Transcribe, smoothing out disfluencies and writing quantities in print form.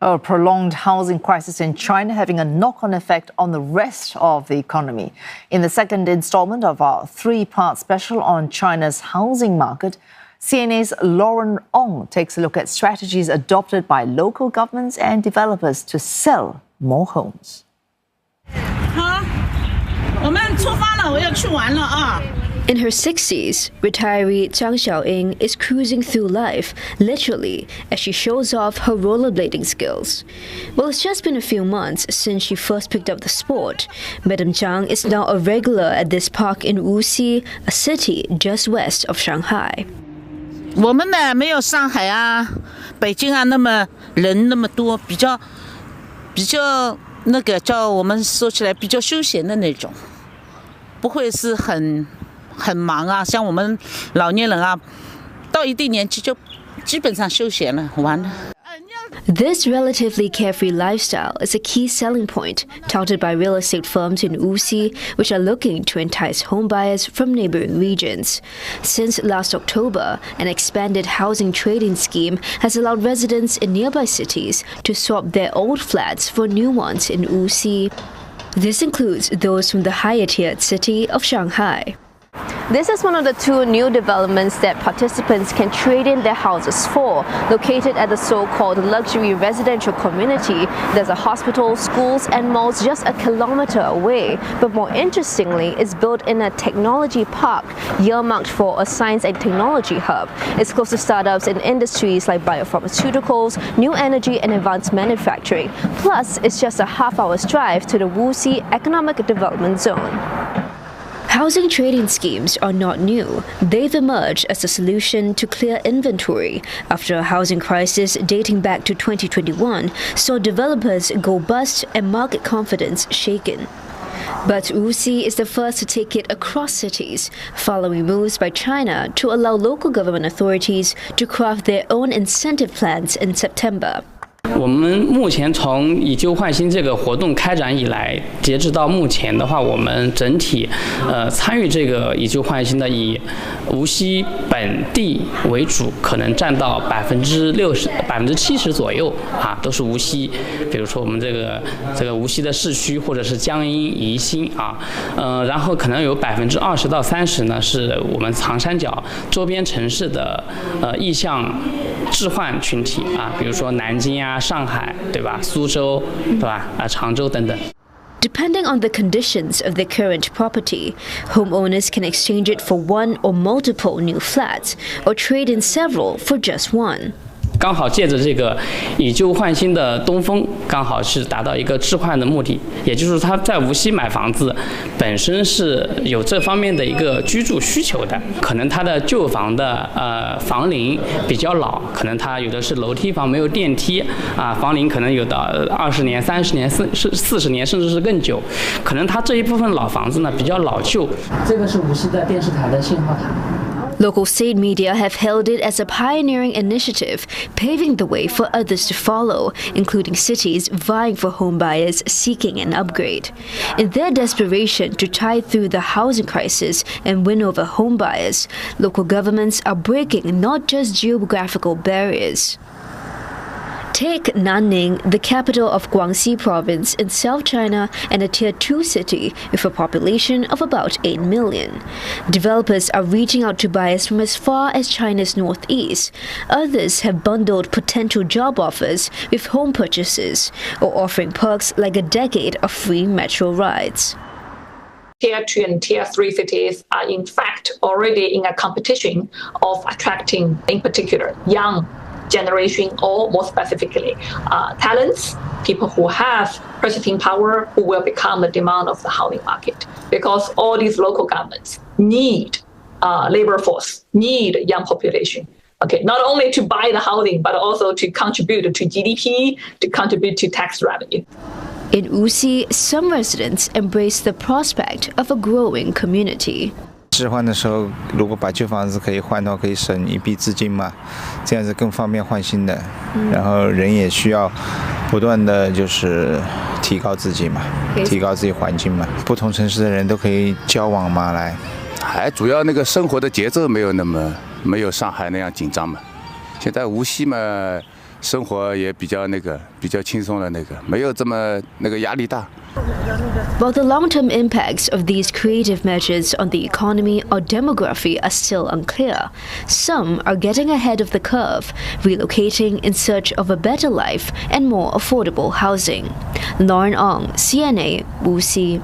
A prolonged housing crisis in China having a knock-on effect on the rest of the economy. In the second installment of our three-part special on China's housing market, CNA's Lauren Ong takes a look at strategies adopted by local governments and developers to sell more homes. 好，我们出发了，我要去玩了啊。 In her 60s, retiree Zhang Xiaoying is cruising through life, literally, as she shows off her rollerblading skills. Well, it's just been a few months since she first picked up the sport. Madame Zhang is now a regular at this park in Wuxi, a city just west of Shanghai. 我们呢没有上海啊、北京啊那么人那么多，比较那个叫我们说起来比较休闲的那种，不会是很忙啊，像我们老年人啊，到一定年纪就基本上休闲了，玩了。 This relatively carefree lifestyle is a key selling point touted by real estate firms in Wuxi, which are looking to entice homebuyers from neighboring regions. Since last October, an expanded housing trading scheme has allowed residents in nearby cities to swap their old flats for new ones in Wuxi. This includes those from the higher-tiered city of Shanghai. This is one of the two new developments that participants can trade in their houses for. Located at the so-called luxury residential community, there's a hospital, schools and malls just a kilometer away. But more interestingly, it's built in a technology park, earmarked for a science and technology hub. It's close to startups in industries like biopharmaceuticals, new energy and advanced manufacturing. Plus, it's just a half-hour's drive to the Wuxi Economic Development Zone. Housing trading schemes are not new. They've emerged as a solution to clear inventory after a housing crisis dating back to 2021 saw developers go bust and market confidence shaken. But Wuxi is the first to take it across cities, following moves by China to allow local government authorities to craft their own incentive plans in September. 我们目前从以旧换新这个活动开展以来，截止到目前的话，我们整体参与这个以旧换新的以无锡本地为主，可能占到60%、70%左右啊，都是无锡。比如说我们这个无锡的市区或者是江阴、宜兴啊，然后可能有20%到30%呢，是我们长三角周边城市的意向置换群体啊，比如说南京啊。 上海，对吧？苏州，对吧？常州等等。 Depending on the conditions of their current property, homeowners can exchange it for one or multiple new flats, or trade in several for just one. 刚好借着这个以旧换新的东风，刚好是达到一个置换的目的，也就是他在无锡买房子，本身是有这方面的一个居住需求的。可能他的旧房的房龄比较老，可能他有的是楼梯房没有电梯啊，房龄可能有的20年、30年、40年，甚至是更久。可能他这一部分老房子呢比较老旧。这个是无锡的电视台的信号塔。 Local state media have hailed it as a pioneering initiative, paving the way for others to follow, including cities vying for home buyers seeking an upgrade. In their desperation to tide through the housing crisis and win over home buyers, local governments are breaking not just geographical barriers. Take Nanning, the capital of Guangxi province in South China and a Tier 2 city with a population of about 8 million. Developers are reaching out to buyers from as far as China's northeast. Others have bundled potential job offers with home purchases or offering perks like a decade of free metro rides. Tier 2 and Tier 3 cities are in fact already in a competition of attracting, in particular, young generation, or more specifically, talents, people who have purchasing power, who will become the demand of the housing market. Because all these local governments need labor force, need young population. Okay, not only to buy the housing, but also to contribute to GDP, to contribute to tax revenue. In Wuxi, some residents embrace the prospect of a growing community. 置换的时候，如果把旧房子可以换的话，可以省一笔资金嘛，这样子更方便换新的。然后人也需要不断的就是提高自己嘛，提高自己环境嘛，不同城市的人都可以交往嘛来。还主要那个生活的节奏没有上海那样紧张嘛。现在无锡嘛，生活也比较轻松了，没有这么压力大。 While the long-term impacts of these creative measures on the economy or demography are still unclear, some are getting ahead of the curve, relocating in search of a better life and more affordable housing. Lauren Ong, CNA, Wuxi.